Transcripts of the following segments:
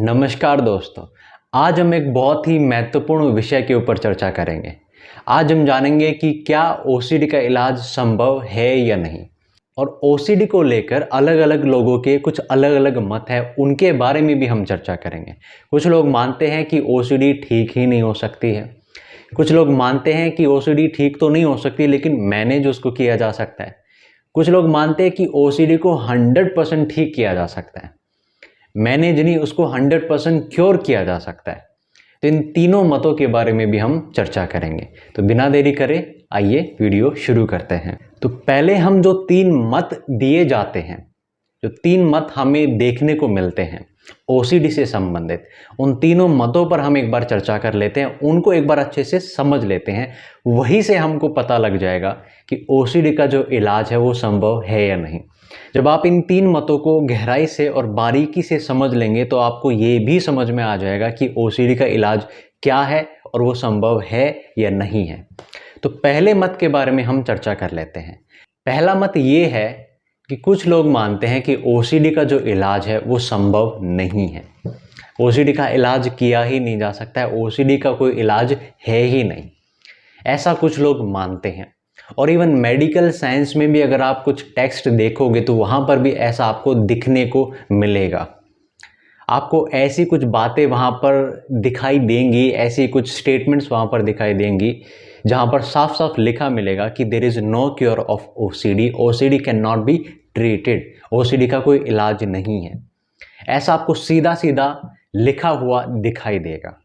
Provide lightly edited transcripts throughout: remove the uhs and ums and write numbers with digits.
नमस्कार दोस्तों। आज हम एक बहुत ही महत्वपूर्ण विषय के ऊपर चर्चा करेंगे। आज हम जानेंगे कि क्या ओसीडी का इलाज संभव है या नहीं, और ओसीडी को लेकर अलग अलग लोगों के कुछ अलग अलग मत है, उनके बारे में भी हम चर्चा करेंगे। कुछ लोग मानते हैं कि ओसीडी ठीक ही नहीं हो सकती है। कुछ लोग मानते हैं कि ओसीडी ठीक तो नहीं हो सकती लेकिन मैनेज उसको किया जा सकता है। कुछ लोग मानते हैं कि ओसीडी को 100% ठीक किया जा सकता है, मैनेज नहीं, उसको 100% क्योर किया जा सकता है। तो इन तीनों मतों के बारे में भी हम चर्चा करेंगे। तो बिना देरी करे आइए वीडियो शुरू करते हैं। तो पहले हम जो 3 मत दिए जाते हैं, जो 3 मत हमें देखने को मिलते हैं ओसीडी से संबंधित, उन तीनों मतों पर हम एक बार चर्चा कर लेते हैं, उनको एक बार अच्छे से समझ लेते हैं। वहीं से हमको पता लग जाएगा कि ओसीडी का जो इलाज है वो संभव है या नहीं। जब आप इन 3 मतों को गहराई से और बारीकी से समझ लेंगे तो आपको ये भी समझ में आ जाएगा कि ओसीडी का इलाज क्या है और वो संभव है या नहीं है। तो पहले मत के बारे में हम चर्चा कर लेते हैं। पहला मत ये है कि कुछ लोग मानते हैं कि ओसीडी का जो इलाज है वो संभव नहीं है। ओसीडी का इलाज किया ही नहीं जा सकता है, ओसीडी का कोई इलाज है ही नहीं, ऐसा कुछ लोग मानते हैं। और इवन मेडिकल साइंस में भी अगर आप कुछ टेक्स्ट देखोगे तो वहाँ पर भी ऐसा आपको दिखने को मिलेगा। आपको ऐसी कुछ बातें वहाँ पर दिखाई देंगी, ऐसी कुछ स्टेटमेंट्स वहाँ पर दिखाई देंगी जहाँ पर साफ साफ लिखा मिलेगा कि there is no cure of OCD, OCD can not be treated, OCD का कोई इलाज नहीं है। ऐसा आपको सीधा सीधा लिखा हुआ दिखाई देगा।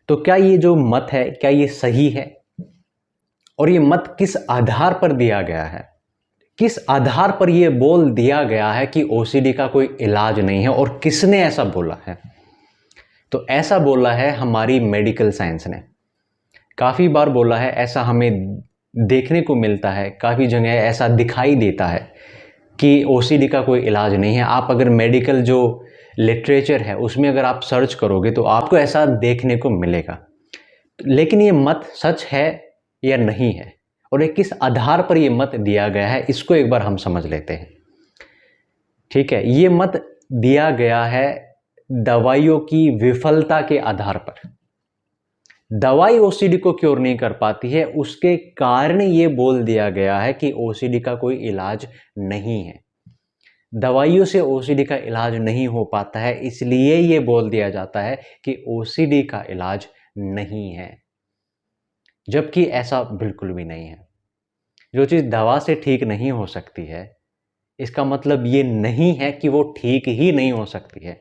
तो क्या ये जो मत है, क्या ये सही है? और ये मत किस आधार पर दिया गया है? किस आधार पर ये बोल दिया गया है कि ओसीडी का कोई इलाज नहीं है, और किसने ऐसा बोला है? तो ऐसा बोला है हमारी मेडिकल साइंस ने, काफ़ी बार बोला है, ऐसा हमें देखने को मिलता है, काफ़ी जगह ऐसा दिखाई देता है कि ओसीडी का कोई इलाज नहीं है। आप अगर मेडिकल जो लिटरेचर है उसमें अगर आप सर्च करोगे तो आपको ऐसा देखने को मिलेगा। लेकिन ये मत सच है या नहीं है, और ये किस आधार पर ये मत दिया गया है, इसको एक बार हम समझ लेते हैं। ठीक है, ये मत दिया गया है दवाइयों की विफलता के आधार पर। दवाई ओसीडी को क्योर नहीं कर पाती है, उसके कारण ये बोल दिया गया है कि ओसीडी का कोई इलाज नहीं है। दवाइयों से ओसीडी का इलाज नहीं हो पाता है, इसलिए ये बोल दिया जाता है कि ओसीडी का इलाज नहीं है, जबकि ऐसा बिल्कुल भी नहीं है। जो चीज़ दवा से ठीक नहीं हो सकती है, इसका मतलब ये नहीं है कि वो ठीक ही नहीं हो सकती है,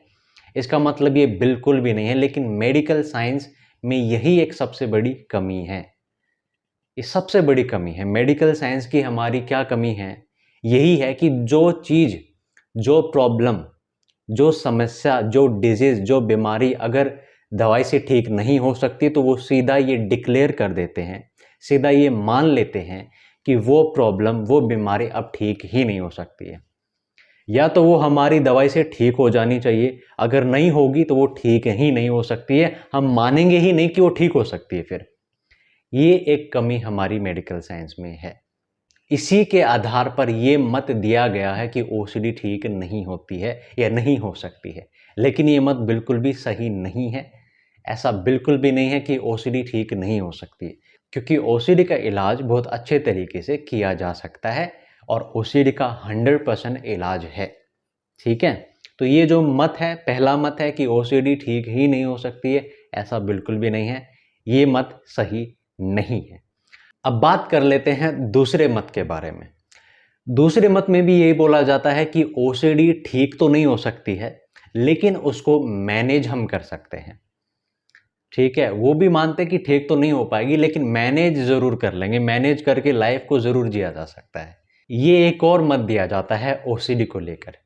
इसका मतलब ये बिल्कुल भी नहीं है। लेकिन मेडिकल साइंस में यही एक सबसे बड़ी कमी है। ये सबसे बड़ी कमी है मेडिकल साइंस की। हमारी क्या कमी है? यही है कि जो चीज़, जो प्रॉब्लम, जो समस्या, जो डिजीज़, जो बीमारी अगर दवाई से ठीक नहीं हो सकती तो वो सीधा ये डिक्लेयर कर देते हैं, सीधा ये मान लेते हैं कि वो प्रॉब्लम, वो बीमारी अब ठीक ही नहीं हो सकती है। या तो वो हमारी दवाई से ठीक हो जानी चाहिए, अगर नहीं होगी तो वो ठीक ही नहीं हो सकती है, हम मानेंगे ही नहीं कि वो ठीक हो सकती है। फिर ये एक कमी हमारी मेडिकल साइंस में है। इसी के आधार पर ये मत दिया गया है कि ओसीडी ठीक नहीं होती है या नहीं हो सकती है। लेकिन ये मत बिल्कुल भी सही नहीं है। ऐसा बिल्कुल भी नहीं है कि ओसीडी ठीक नहीं हो सकती है, क्योंकि ओसीडी का इलाज बहुत अच्छे तरीके से किया जा सकता है और ओसीडी का 100% इलाज है। ठीक है, तो ये जो मत है, पहला मत है कि ओसीडी ठीक ही नहीं हो सकती है, ऐसा बिल्कुल भी नहीं है। ये मत सही नहीं है। अब बात कर लेते हैं दूसरे मत के बारे में। दूसरे मत में भी यही बोला जाता है कि ओसीडी ठीक तो नहीं हो सकती है, लेकिन उसको मैनेज हम कर सकते हैं। ठीक है, वो भी मानते हैं कि ठीक तो नहीं हो पाएगी लेकिन मैनेज ज़रूर कर लेंगे, मैनेज करके लाइफ को ज़रूर जिया जा सकता है। ये एक और मत दिया जाता है ओसीडी को लेकर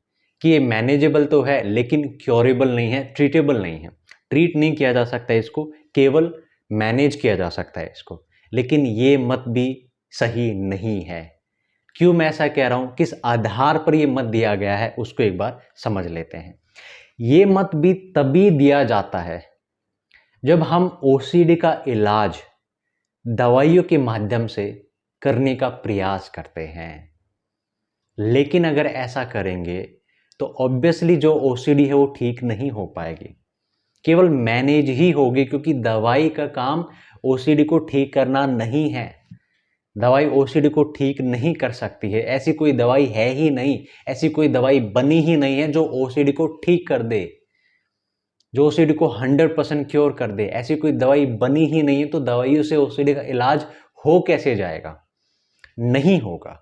कि ये मैनेजेबल तो है लेकिन क्योरेबल नहीं है, ट्रीटेबल नहीं है। ट्रीट नहीं किया जा सकता है इसको, केवल मैनेज किया जा सकता है इसको। लेकिन ये मत भी सही नहीं है। क्यों मैं ऐसा कह रहा हूँ, किस आधार पर ये मत दिया गया है, उसको एक बार समझ लेते हैं। ये मत भी तभी दिया जाता है जब हम ओसीडी का इलाज दवाइयों के माध्यम से करने का प्रयास करते हैं। लेकिन अगर ऐसा करेंगे तो ऑब्वियसली जो ओसीडी है वो ठीक नहीं हो पाएगी, केवल मैनेज ही होगी, क्योंकि दवाई का काम ओसीडी को ठीक करना नहीं है। दवाई ओसीडी को ठीक नहीं कर सकती है, ऐसी कोई दवाई है ही नहीं, ऐसी कोई दवाई बनी ही नहीं है जो ओसीडी को ठीक कर दे, जो ओसीडी को 100% क्योर कर दे। ऐसी कोई दवाई बनी ही नहीं है, तो दवाइयों से ओसीडी का इलाज हो कैसे जाएगा? नहीं होगा।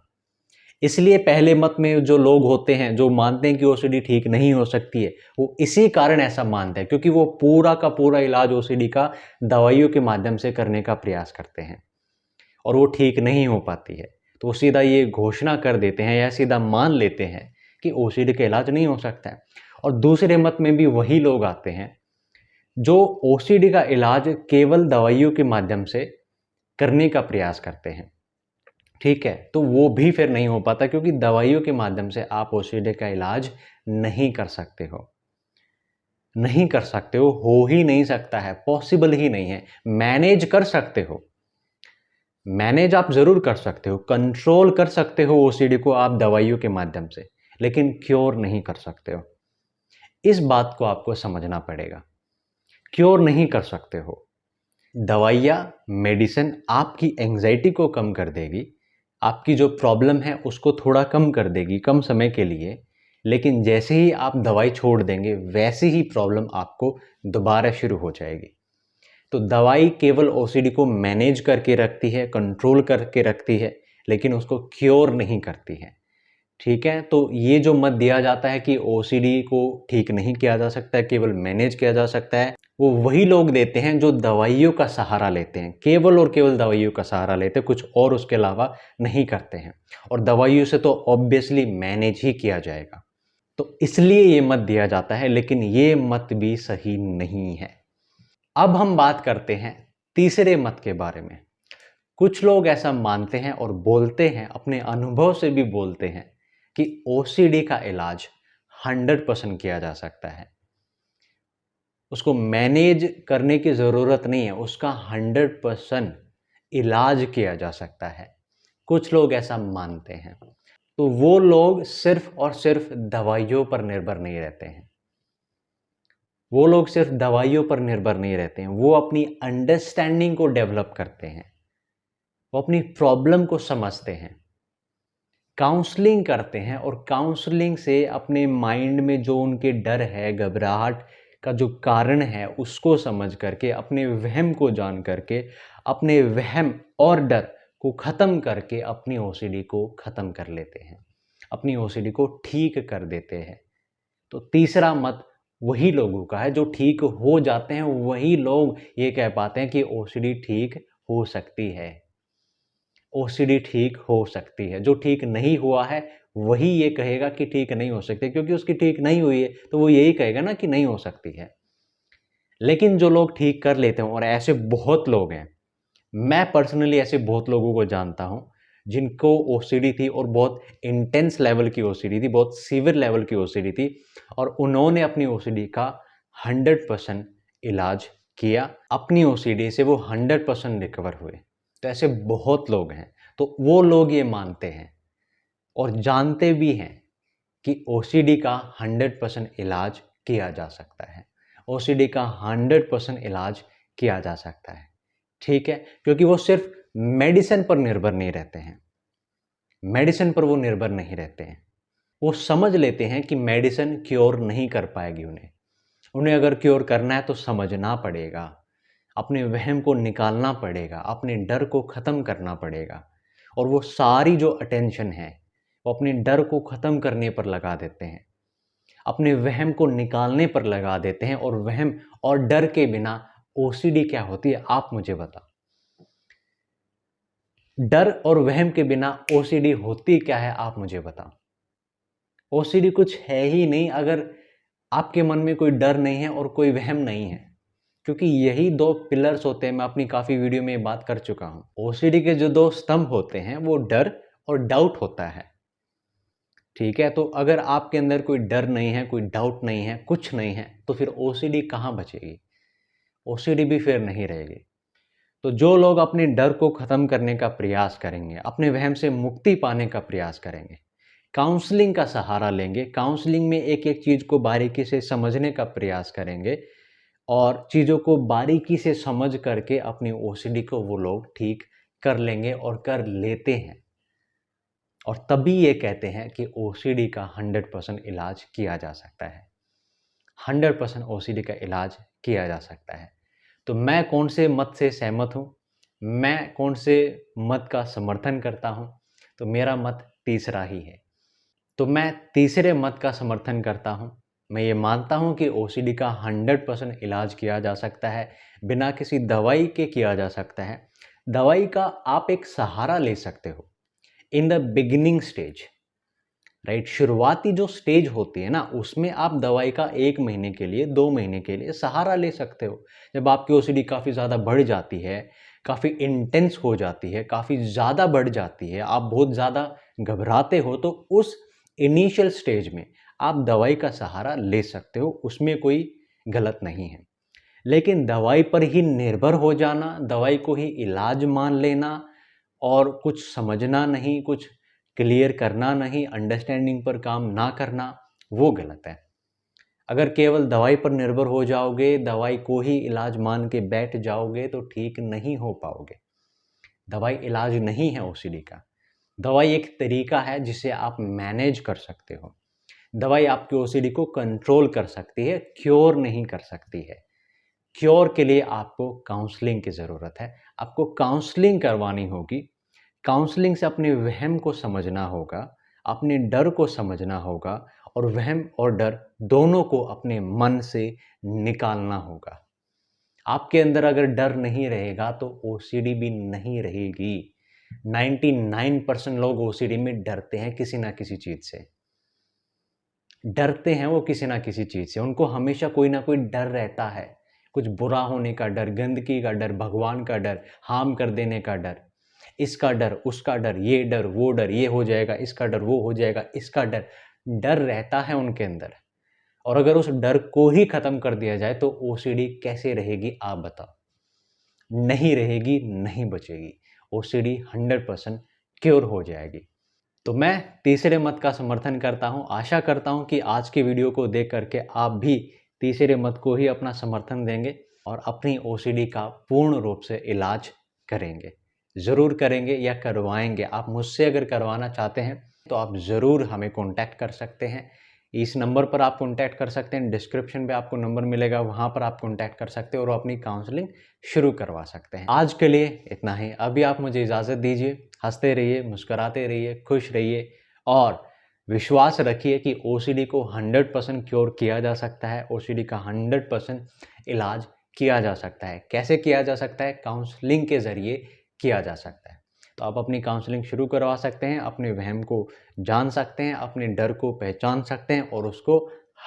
इसलिए पहले मत में जो लोग होते हैं, जो मानते हैं कि ओसीडी ठीक नहीं हो सकती है, वो इसी कारण ऐसा मानते हैं, क्योंकि वो पूरा का पूरा इलाज ओसीडी का दवाइयों के माध्यम से करने का प्रयास करते हैं और वो ठीक नहीं हो पाती है। तो वो सीधा ये घोषणा कर देते हैं या सीधा मान लेते हैं कि ओसीडी का इलाज नहीं हो सकता है। और दूसरे मत में भी वही लोग आते हैं जो ओसीडी का इलाज केवल दवाइयों के माध्यम से करने का प्रयास करते हैं। ठीक है, तो वो भी फिर नहीं हो पाता, क्योंकि दवाइयों के माध्यम से आप ओसीडी का इलाज नहीं कर सकते हो, नहीं कर सकते हो ही नहीं सकता है, पॉसिबल ही नहीं है। मैनेज कर सकते हो, मैनेज आप जरूर कर सकते हो, कंट्रोल कर सकते हो ओसीडी को आप दवाइयों के माध्यम से, लेकिन क्योर नहीं कर सकते हो। इस बात को आपको समझना पड़ेगा, क्योर नहीं कर सकते हो। दवाइयाँ, मेडिसिन आपकी एंजाइटी को कम कर देगी, आपकी जो प्रॉब्लम है उसको थोड़ा कम कर देगी कम समय के लिए, लेकिन जैसे ही आप दवाई छोड़ देंगे वैसे ही प्रॉब्लम आपको दोबारा शुरू हो जाएगी। तो दवाई केवल ओसीडी को मैनेज करके रखती है, कंट्रोल करके रखती है, लेकिन उसको क्योर नहीं करती है। ठीक है, तो ये जो मत दिया जाता है कि ओसीडी को ठीक नहीं किया जा सकता है, केवल मैनेज किया जा सकता है, वो वही लोग देते हैं जो दवाइयों का सहारा लेते हैं, केवल और केवल दवाइयों का सहारा लेते हैं, कुछ और उसके अलावा नहीं करते हैं। और दवाइयों से तो ऑब्वियसली मैनेज ही किया जाएगा, तो इसलिए ये मत दिया जाता है, लेकिन ये मत भी सही नहीं है। अब हम बात करते हैं तीसरे मत के बारे में। कुछ लोग ऐसा मानते हैं और बोलते हैं, अपने अनुभव से भी बोलते हैं कि ओसीडी का इलाज 100% किया जा सकता है, उसको मैनेज करने की ज़रूरत नहीं है, उसका 100% इलाज किया जा सकता है। कुछ लोग ऐसा मानते हैं, तो वो लोग सिर्फ और सिर्फ दवाइयों पर निर्भर नहीं रहते हैं, वो लोग सिर्फ दवाइयों पर निर्भर नहीं रहते हैं, वो अपनी अंडरस्टैंडिंग को डेवलप करते हैं, वो अपनी प्रॉब्लम को समझते हैं, काउंसलिंग करते हैं, और काउंसलिंग से अपने माइंड में जो उनके डर है, घबराहट का जो कारण है, उसको समझ करके, अपने वहम को जान करके, अपने वहम और डर को ख़त्म करके अपनी ओसीडी को ख़त्म कर लेते हैं, अपनी ओसीडी को ठीक कर देते हैं। तो तीसरा मत वही लोगों का है जो ठीक हो जाते हैं, वही लोग ये कह पाते हैं कि ओसीडी ठीक हो सकती है, ओसीडी ठीक हो सकती है। जो ठीक नहीं हुआ है वही ये कहेगा कि ठीक नहीं हो सकती, क्योंकि उसकी ठीक नहीं हुई है तो वो यही कहेगा ना कि नहीं हो सकती है। लेकिन जो लोग ठीक कर लेते हैं, और ऐसे बहुत लोग हैं, मैं पर्सनली ऐसे बहुत लोगों को जानता हूं जिनको ओसीडी थी, और बहुत इंटेंस लेवल की ओसीडी थी, बहुत सीवियर लेवल की ओसीडी थी, और उन्होंने अपनी ओसीडी का 100% इलाज किया, अपनी ओसीडी से वो 100% रिकवर हुए। तो ऐसे बहुत लोग हैं, तो वो लोग ये मानते हैं और जानते भी हैं कि ओसीडी का 100% इलाज किया जा सकता है, ओसीडी का 100% इलाज किया जा सकता है। ठीक है, क्योंकि वो सिर्फ मेडिसिन पर निर्भर नहीं रहते हैं, मेडिसिन पर वो निर्भर नहीं रहते हैं, वो समझ लेते हैं कि मेडिसिन क्योर नहीं कर पाएगी उन्हें, उन्हें अगर क्योर करना है तो समझना पड़ेगा, अपने वहम को निकालना पड़ेगा, अपने डर को ख़त्म करना पड़ेगा, और वो सारी जो अटेंशन है वो अपने डर को ख़त्म करने पर लगा देते हैं, अपने वहम को निकालने पर लगा देते हैं। और वहम और डर के बिना ओसीडी क्या होती है, आप मुझे बताओ। डर और वहम के बिना ओसीडी होती क्या है, आप मुझे बताओ। ओसीडी कुछ है ही नहीं अगर आपके मन में कोई डर नहीं है और कोई वहम नहीं है, क्योंकि यही दो पिलर्स होते हैं। मैं अपनी काफ़ी वीडियो में ये बात कर चुका हूँ। ओसीडी के जो दो स्तंभ होते हैं वो डर और डाउट होता है। ठीक है, तो अगर आपके अंदर कोई डर नहीं है, कोई डाउट नहीं है, कुछ नहीं है, तो फिर ओसीडी कहाँ बचेगी, ओसीडी भी फिर नहीं रहेगी। तो जो लोग अपने डर को ख़त्म करने का प्रयास करेंगे, अपने वहम से मुक्ति पाने का प्रयास करेंगे, काउंसलिंग का सहारा लेंगे, काउंसलिंग में एक एक चीज़ को बारीकी से समझने का प्रयास करेंगे और चीज़ों को बारीकी से समझ करके अपनी ओसीडी को वो लोग ठीक कर लेंगे और कर लेते हैं। और तभी ये कहते हैं कि ओसीडी का 100% इलाज किया जा सकता है। 100% ओसीडी का इलाज किया जा सकता है। तो मैं कौन से मत से सहमत हूँ? मैं कौन से मत का समर्थन करता हूँ? तो मेरा मत तीसरा ही है। तो मैं तीसरे मत का समर्थन करता हूँ। मैं ये मानता हूँ कि ओसीडी का 100% इलाज किया जा सकता है, बिना किसी दवाई के किया जा सकता है। दवाई का आप एक सहारा ले सकते हो in the beginning stage, right? शुरुआती जो स्टेज होती है ना, उसमें आप दवाई का 1 महीने के लिए, 2 महीने के लिए सहारा ले सकते हो। जब आपकी ओसीडी काफ़ी ज़्यादा बढ़ जाती है, काफ़ी इंटेंस हो जाती है, काफ़ी ज़्यादा बढ़ जाती है, आप बहुत ज़्यादा घबराते हो, तो उस इनिशियल स्टेज में आप दवाई का सहारा ले सकते हो, उसमें कोई गलत नहीं है। लेकिन दवाई पर ही निर्भर हो जाना, दवाई को ही इलाज मान लेना और कुछ समझना नहीं, कुछ क्लियर करना नहीं, अंडरस्टैंडिंग पर काम ना करना, वो गलत है। अगर केवल दवाई पर निर्भर हो जाओगे, दवाई को ही इलाज मान के बैठ जाओगे तो ठीक नहीं हो पाओगे। दवाई इलाज नहीं है ओसीडी का। दवाई एक तरीका है जिसे आप मैनेज कर सकते हो। दवाई आपकी ओसीडी को कंट्रोल कर सकती है, क्योर नहीं कर सकती है। क्योर के लिए आपको काउंसलिंग की ज़रूरत है। आपको काउंसलिंग करवानी होगी। काउंसलिंग से अपने वहम को समझना होगा, अपने डर को समझना होगा और वहम और डर दोनों को अपने मन से निकालना होगा। आपके अंदर अगर डर नहीं रहेगा तो ओसीडी भी नहीं रहेगी। 99% लोग ओसीडी में डरते हैं किसी ना किसी चीज़ से। डरते हैं वो किसी ना किसी चीज़ से, उनको हमेशा कोई ना कोई डर रहता है। कुछ बुरा होने का डर, गंदगी का डर, भगवान का डर, हार्म कर देने का डर, इसका डर, उसका डर, ये डर, वो डर, ये हो जाएगा, इसका डर, वो हो जाएगा, इसका डर। डर रहता है उनके अंदर और अगर उस डर को ही ख़त्म कर दिया जाए तो ओसीडी कैसे रहेगी आप बताओ? नहीं रहेगी, नहीं बचेगी। ओसीडी 100% क्योर हो जाएगी। तो मैं तीसरे मत का समर्थन करता हूँ। आशा करता हूँ कि आज की वीडियो को देख करके आप भी तीसरे मत को ही अपना समर्थन देंगे और अपनी ओसीडी का पूर्ण रूप से इलाज करेंगे। ज़रूर करेंगे या करवाएंगे। आप मुझसे अगर करवाना चाहते हैं तो आप ज़रूर हमें कॉन्टैक्ट कर सकते हैं। इस नंबर पर आप कॉन्टैक्ट कर सकते हैं, डिस्क्रिप्शन पे आपको नंबर मिलेगा, वहाँ पर आप कॉन्टैक्ट कर सकते हो और अपनी काउंसलिंग शुरू करवा सकते हैं। आज के लिए इतना ही। अभी आप मुझे इजाज़त दीजिए। हंसते रहिए, मुस्कुराते रहिए, खुश रहिए और विश्वास रखिए कि ओसीडी को 100% क्योर किया जा सकता है। ओसीडी का 100% इलाज किया जा सकता है। कैसे किया जा सकता है? काउंसलिंग के ज़रिए किया जा सकता है। तो आप अपनी काउंसलिंग शुरू करवा सकते हैं, अपने वहम को जान सकते हैं, अपने डर को पहचान सकते हैं और उसको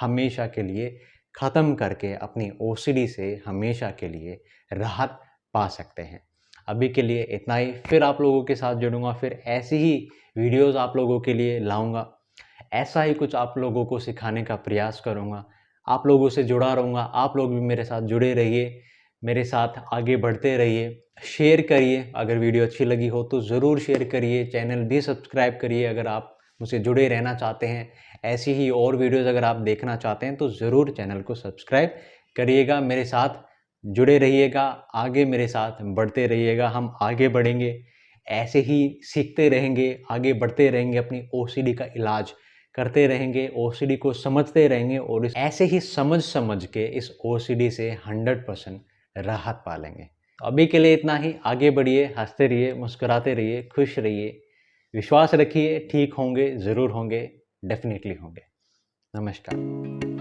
हमेशा के लिए ख़त्म करके अपनी ओसीडी से हमेशा के लिए राहत पा सकते हैं। अभी के लिए इतना ही। फिर आप लोगों के साथ जुड़ूंगा, फिर ऐसी ही वीडियोज़ आप लोगों के लिए लाऊंगा। ऐसा ही कुछ आप लोगों को सिखाने का प्रयास करूंगा। आप लोगों से जुड़ा रहूँगा। आप लोग भी मेरे साथ जुड़े रहिए, मेरे साथ आगे बढ़ते रहिए। शेयर करिए, अगर वीडियो अच्छी लगी हो तो ज़रूर शेयर करिए। चैनल भी सब्सक्राइब करिए अगर आप मुझसे जुड़े रहना चाहते हैं। ऐसी ही और वीडियोज़ अगर आप देखना चाहते हैं तो ज़रूर चैनल को सब्सक्राइब करिएगा। मेरे साथ जुड़े रहिएगा, आगे मेरे साथ बढ़ते रहिएगा। हम आगे बढ़ेंगे, ऐसे ही सीखते रहेंगे, आगे बढ़ते रहेंगे, अपनी ओसीडी का इलाज करते रहेंगे, ओसीडी को समझते रहेंगे और ऐसे ही समझ के इस ओसीडी से 100% राहत पा लेंगे। अभी के लिए इतना ही। आगे बढ़िए, हंसते रहिए, मुस्कुराते रहिए, खुश रहिए। विश्वास रखिए, ठीक होंगे, ज़रूर होंगे, डेफिनेटली होंगे। नमस्कार।